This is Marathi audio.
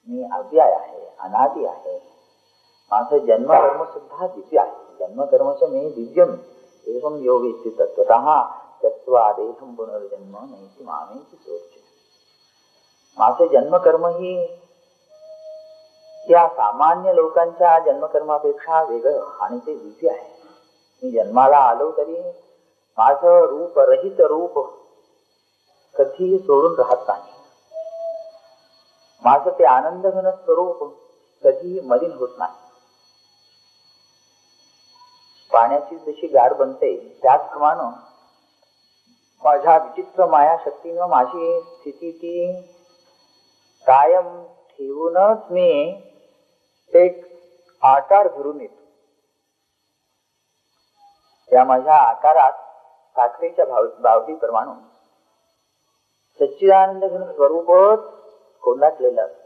मी अव्यय आहे, अनादि आहे. माझं जन्मकर्म सुद्धा दिव्य आहे. जन्मकर्मच मे दिव्यम एवं यो वेत्ति तत्त्वतः त्यक्त्वा देहं पुनर्जन्म नैति मामेति सोच्य. माझं जन्मकर्म ही या सामान्य लोकांच्या जन्मकर्मापेक्षा वेगळं आणि ते दिव्य आहे. मी जन्माला आलो तरी माझं रूप रहित रूप कधीही सोडून राहत नाही. माझं ते आनंदघन स्वरूप कधीही मलिन होत नाही. पाण्याची जशी गार बनते त्याचप्रमाणे माझ्या विचित्र माया शक्तीनं माझी स्थिती ती कायम ठेवूनच मी एक आकार धरून येतो. त्या माझ्या आकारात साखरेच्या बावलीप्रमाणे सच्चिदानंद घन स्वरूपच कोंडाटलेलं असतं.